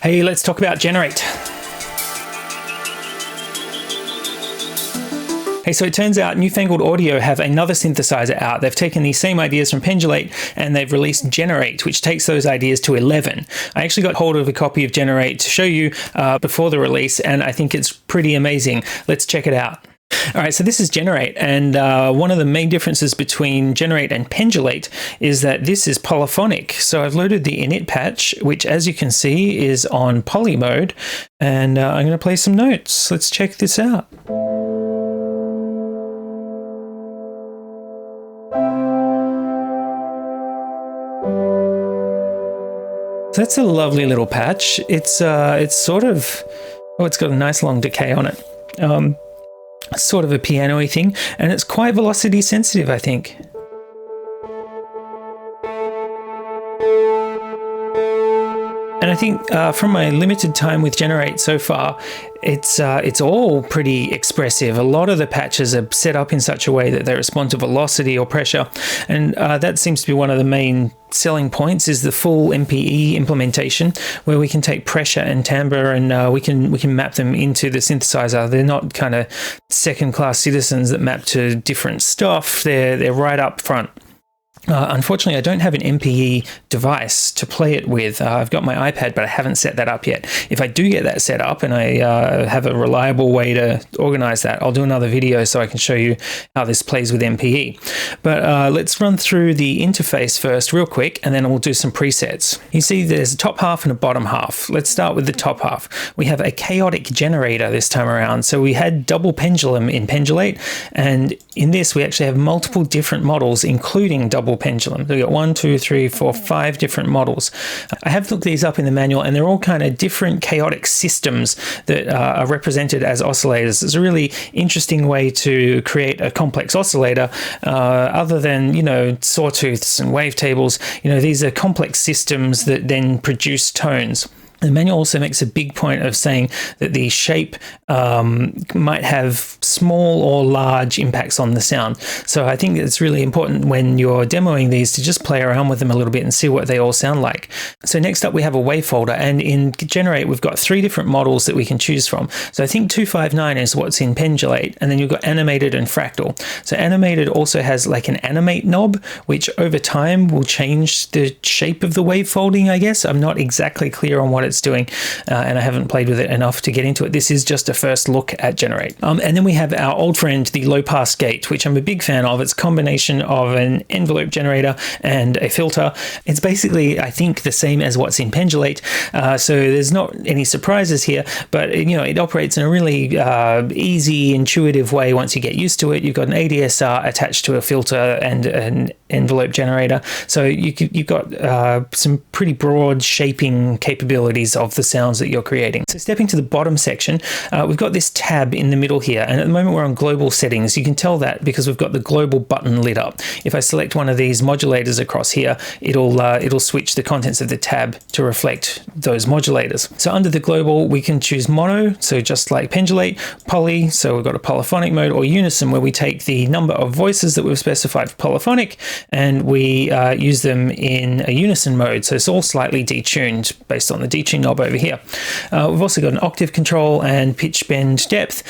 Hey, let's talk about Generate. Hey, so it turns out Newfangled Audio have another synthesizer out. They've taken these same ideas from Pendulate and they've released Generate, which takes those ideas to 11. I actually got hold of a copy of Generate to show you before the release, and I think it's pretty amazing. Let's check it out. All right, so this is Generate, and one of the main differences between Generate and Pendulate is that this is polyphonic. So I've loaded the Init Patch, which as you can see is on poly mode, and I'm going to play some notes. Let's check this out. That's a lovely little patch. It's sort of, oh, it's got a nice long decay on it. It's sort of a piano-y thing, and it's quite velocity sensitive, I think. And I think from my limited time with Generate so far, it's all pretty expressive. A lot of the patches are set up in such a way that they respond to velocity or pressure, and that seems to be one of the main selling points, is the full MPE implementation, where we can take pressure and timbre and we can map them into the synthesizer. They're not kind of second-class citizens that map to different stuff. They're right up front. Unfortunately, I don't have an MPE device to play it with. I've got my iPad, but I haven't set that up yet. If I do get that set up and I have a reliable way to organize that, I'll do another video so I can show you how this plays with MPE. But let's run through the interface first real quick, and then we'll do some presets. You see there's a top half and a bottom half. Let's start with the top half. We have a chaotic generator this time around. So we had double pendulum in Pendulate, and in this we actually have multiple different models, including double pendulum. So we got 1, 2, 3, 4, 5 different models. I have looked these up in the manual, and they're all kind of different chaotic systems that are represented as oscillators. It's a really interesting way to create a complex oscillator. Other than, you know, sawtooths and wavetables, you know, these are complex systems that then produce tones. The manual also makes a big point of saying that the shape might have small or large impacts on the sound. So I think it's really important when you're demoing these to just play around with them a little bit and see what they all sound like. So next up we have a wavefolder, and in Generate we've got 3 different models that we can choose from. So I think 259 is what's in Pendulate, and then you've got animated and fractal. So animated also has like an animate knob, which over time will change the shape of the wavefolding, I guess. I'm not exactly clear on what it's doing, and I haven't played with it enough to get into it. This is just a first look at Generate. And then we have our old friend, the low pass gate, which I'm a big fan of. It's a combination of an envelope generator and a filter. It's basically, I think, the same as what's in Pendulate, so there's not any surprises here, but you know, it operates in a really easy, intuitive way once you get used to it. You've got an ADSR attached to a filter and an envelope generator, so you've got some pretty broad shaping capabilities of the sounds that you're creating. So stepping to the bottom section, we've got this tab in the middle here, and at the moment we're on global settings. You can tell that because we've got the global button lit up. If I select one of these modulators across here, it'll switch the contents of the tab to reflect those modulators. So under the global, we can choose mono, so just like Pendulate, poly, so we've got a polyphonic mode, or unison, where we take the number of voices that we've specified for polyphonic and we use them in a unison mode. So it's all slightly detuned based on the detune knob over here. We've also got an octave control and pitch bend depth,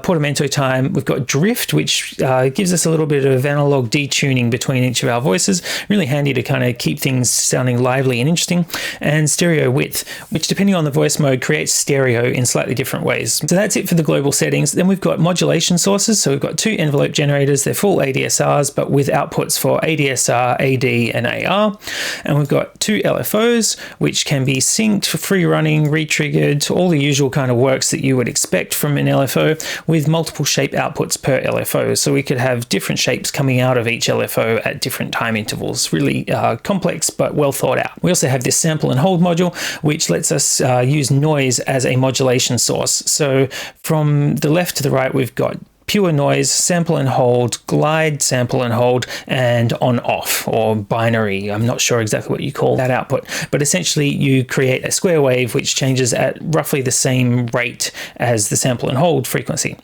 portamento time. We've got drift, which gives us a little bit of analog detuning between each of our voices. Really handy to kind of keep things sounding lively and interesting. And stereo width, which depending on the voice mode creates stereo in slightly different ways. So that's it for the global settings. Then we've got modulation sources. So we've got 2 envelope generators. They're full ADSRs, but with outputs for ADSR, AD, and AR. And we've got 2 LFOs, which can be synced, free running, re-triggered, all the usual kind of works that you would expect from an LFO, with multiple shape outputs per LFO. So we could have different shapes coming out of each LFO at different time intervals. Really complex, but well thought out. We also have this sample and hold module, which lets us use noise as a modulation source. So from the left to the right, we've got pure noise, sample and hold, glide, sample and hold, and on off, or binary. I'm not sure exactly what you call that output, but essentially you create a square wave which changes at roughly the same rate as the sample and hold frequency.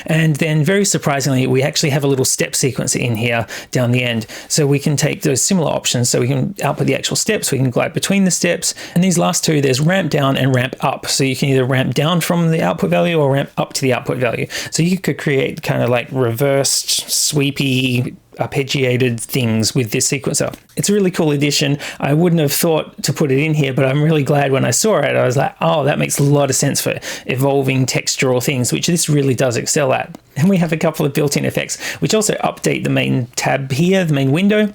And then very surprisingly, we actually have a little step sequencer in here down the end. So we can take those similar options. So we can output the actual steps, we can glide between the steps. And these last two, there's ramp down and ramp up. So you can either ramp down from the output value or ramp up to the output value. So you could create kind of like reversed, sweepy, arpeggiated things with this sequencer. It's a really cool addition. I wouldn't have thought to put it in here, but I'm really glad when I saw it. I was like, oh, that makes a lot of sense for evolving textural things, which this really does excel at. And we have a couple of built-in effects, which also update the main tab here, the main window.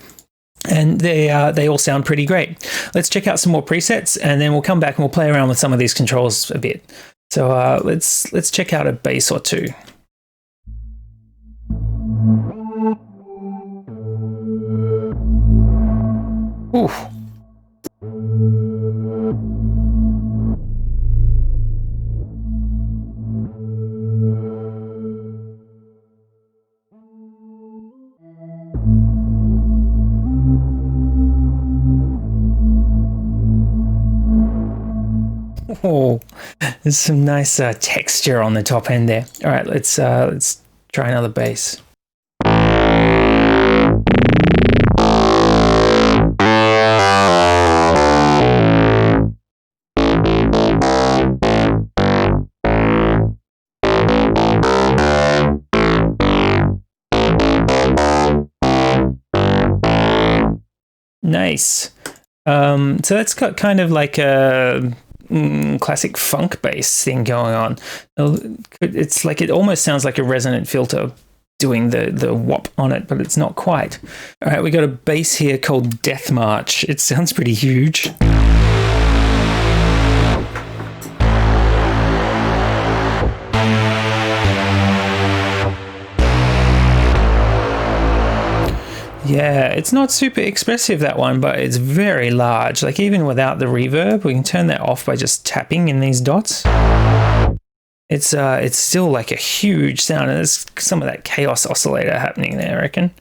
And they all sound pretty great. Let's check out some more presets, and then we'll come back and we'll play around with some of these controls a bit. So let's check out a bass or two. Ooh. Oh, there's some nice texture on the top end there. All right, let's try another bass. Nice. So that's got kind of like a classic funk bass thing going on. It's like, it almost sounds like a resonant filter doing the whop on it, but it's not quite. All right, we got a bass here called Death March. It sounds pretty huge. Yeah, it's not super expressive, that one, but it's very large. Like even without the reverb, we can turn that off by just tapping in these dots. It's still like a huge sound, and there's some of that chaos oscillator happening there, I reckon.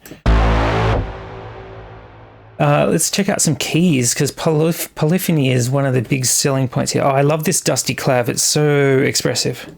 Let's check out some keys, because polyphony is one of the big selling points here. Oh, I love this dusty clav. It's so expressive.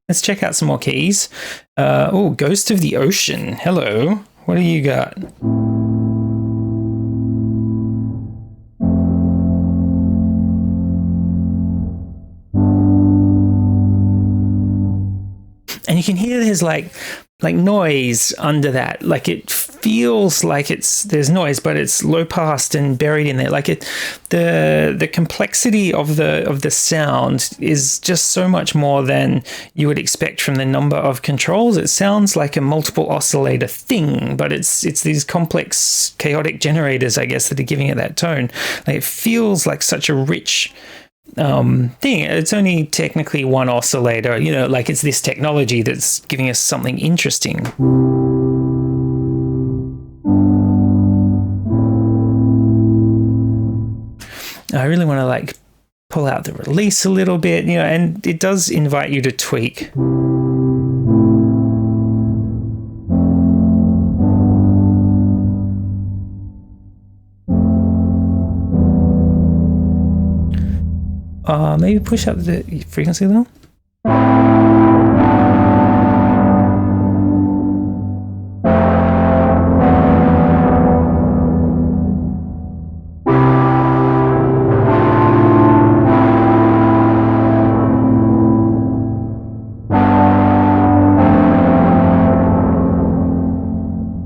Let's check out some more keys. Oh, Ghost of the Ocean. Hello. What do you got? And you can hear there's like noise under that. Like it feels like there's noise, but it's low passed and buried in there. Like the complexity of the sound is just so much more than you would expect from the number of controls. It sounds like a multiple oscillator thing, but it's these complex chaotic generators, I guess, that are giving it that tone. Like it feels like such a rich thing. It's only technically one oscillator, you know, like it's this technology that's giving us something interesting. I really want to like pull out the release a little bit, you know, and it does invite you to tweak. Maybe push up the frequency a little.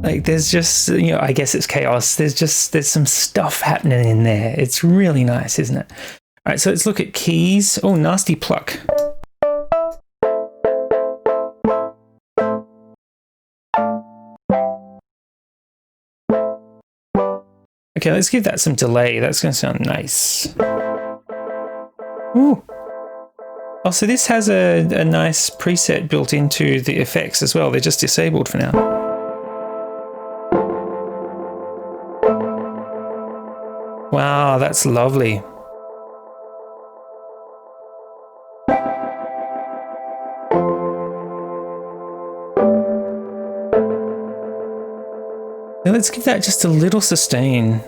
Like there's just, you know, I guess it's chaos. There's some stuff happening in there. It's really nice, isn't it? All right, so let's look at keys. Oh, nasty pluck. Okay, let's give that some delay. That's going to sound nice. Ooh. Oh, so this has a nice preset built into the effects as well. They're just disabled for now. Wow, that's lovely. Now let's give that just a little sustain.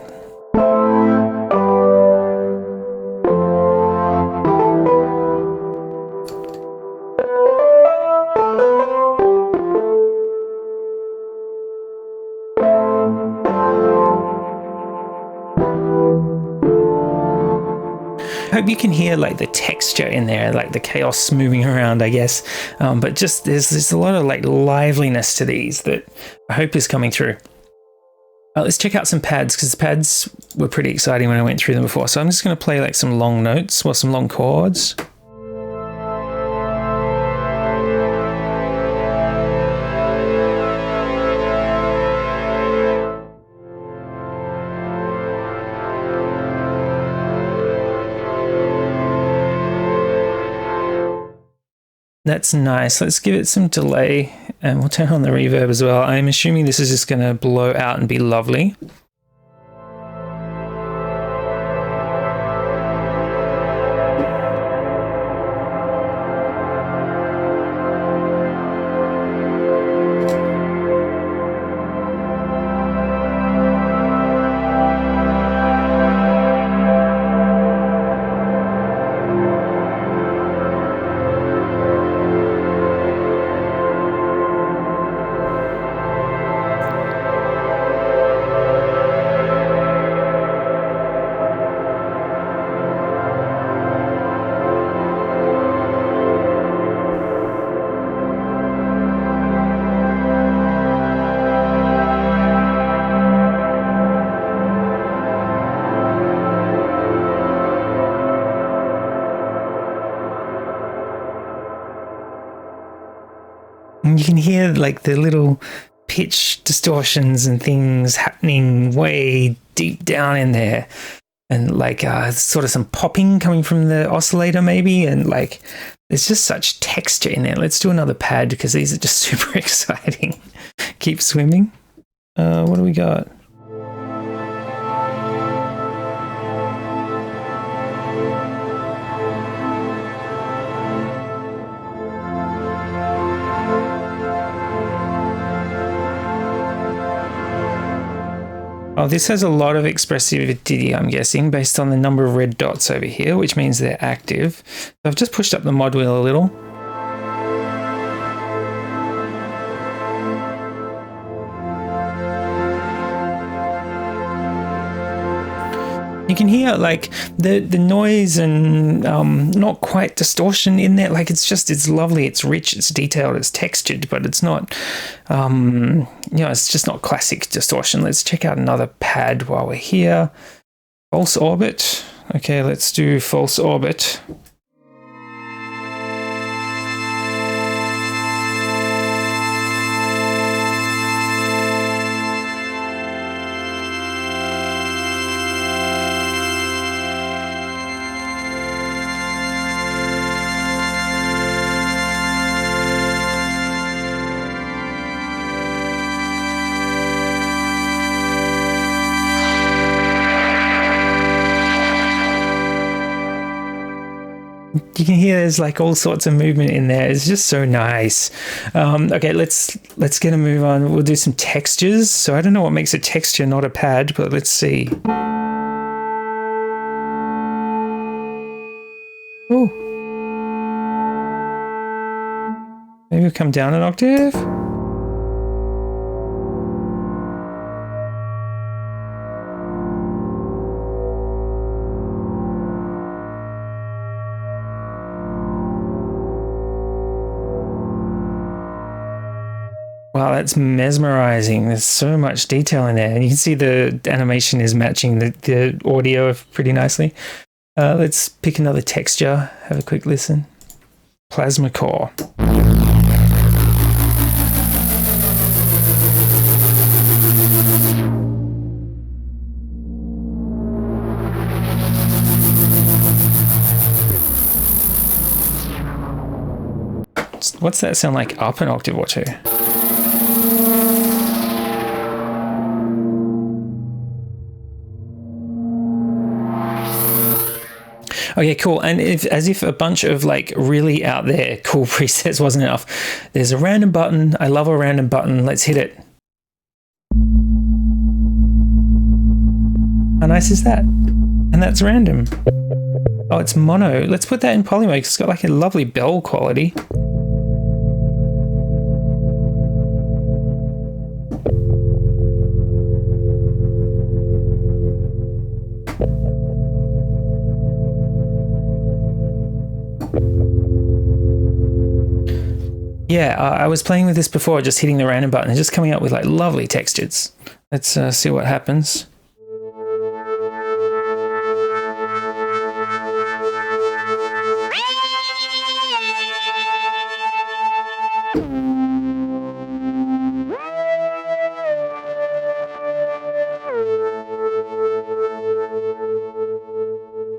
I hope you can hear like the texture in there, like the chaos moving around, I guess. But just there's a lot of like liveliness to these that I hope is coming through. Let's check out some pads, because the pads were pretty exciting when I went through them before. So I'm just going to play like some long notes or some long chords. That's nice. Let's give it some delay and we'll turn on the reverb as well. I'm assuming this is just going to blow out and be lovely. You can hear like the little pitch distortions and things happening way deep down in there, and like sort of some popping coming from the oscillator maybe, and like there's just such texture in there. Let's do another pad because these are just super exciting. Keep swimming. What do we got? Oh, this has a lot of expressivity, I'm guessing, based on the number of red dots over here, which means they're active. So I've just pushed up the mod wheel a little. You can hear like the noise and not quite distortion in there. Like it's lovely, it's rich, it's detailed, it's textured, but it's not, it's just not classic distortion. Let's check out another pad while we're here. False orbit. Okay, let's do false orbit. You can hear there's like all sorts of movement in there. It's just so nice. Okay, let's get a move on. We'll do some textures. So I don't know what makes a texture not a pad, but let's see. Oh, maybe we'll come down an octave. Wow, that's mesmerizing. There's so much detail in there. And you can see the animation is matching the audio pretty nicely. Let's pick another texture. Have a quick listen. Plasma core. What's that sound like up an octave or two? Okay, cool. And as if a bunch of like really out there cool presets wasn't enough, there's a random button. I love a random button. Let's hit it. How nice is that? And that's random. Oh, it's mono. Let's put that in poly mode. It's got like a lovely bell quality. Yeah, I was playing with this before, just hitting the random button and just coming up with like lovely textures. Let's see what happens.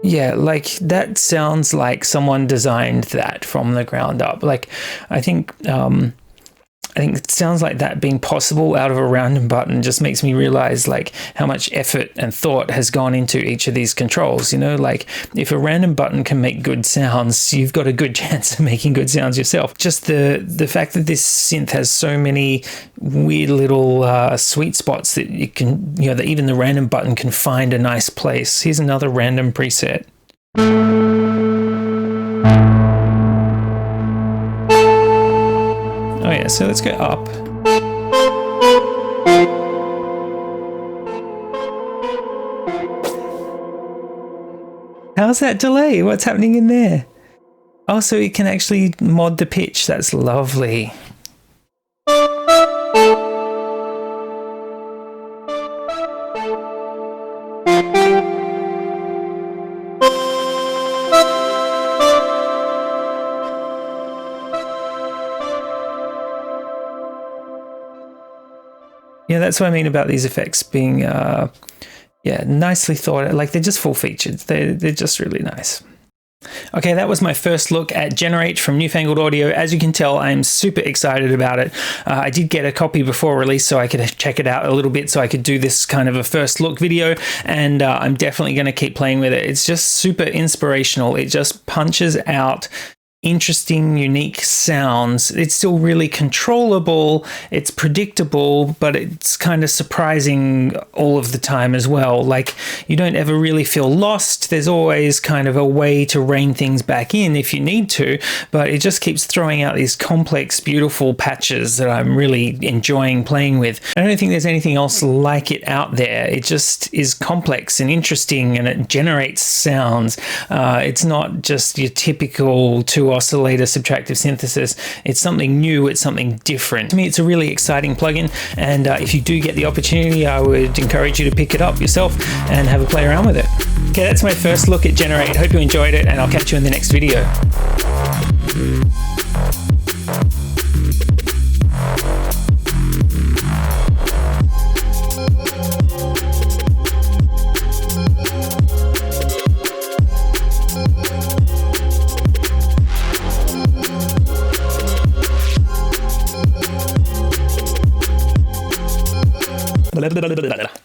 Yeah, like that sounds like someone designed that from the ground up. Like I think it sounds like that being possible out of a random button just makes me realize like how much effort and thought has gone into each of these controls. You know, like if a random button can make good sounds, you've got a good chance of making good sounds yourself. Just the fact that this synth has so many weird little sweet spots that you can, you know, that even the random button can find a nice place. Here's another random preset. Oh yeah, so let's go up. How's that delay? What's happening in there? Oh, so you can actually mod the pitch. That's lovely. Yeah, that's what I mean about these effects being, yeah, nicely thought. Like they're just full featured. They're just really nice. Okay, that was my first look at Generate from Newfangled Audio. As you can tell, I'm super excited about it. I did get a copy before release so I could check it out a little bit, so I could do this kind of a first look video, and I'm definitely going to keep playing with it. It's just super inspirational. It just punches out interesting, unique sounds. It's still really controllable, it's predictable, but it's kind of surprising all of the time as well. Like you don't ever really feel lost. There's always kind of a way to rein things back in if you need to, but it just keeps throwing out these complex, beautiful patches that I'm really enjoying playing with. I don't think there's anything else like it out there. It just is complex and interesting, and it generates sounds. It's not just your typical two oscillator subtractive synthesis. It's something new, it's something different. To me, it's a really exciting plugin, and if you do get the opportunity, I would encourage you to pick it up yourself and have a play around with it. Okay, that's my first look at Generate. Hope you enjoyed it, and I'll catch you in the next video. Blah, blah, blah, blah, blah.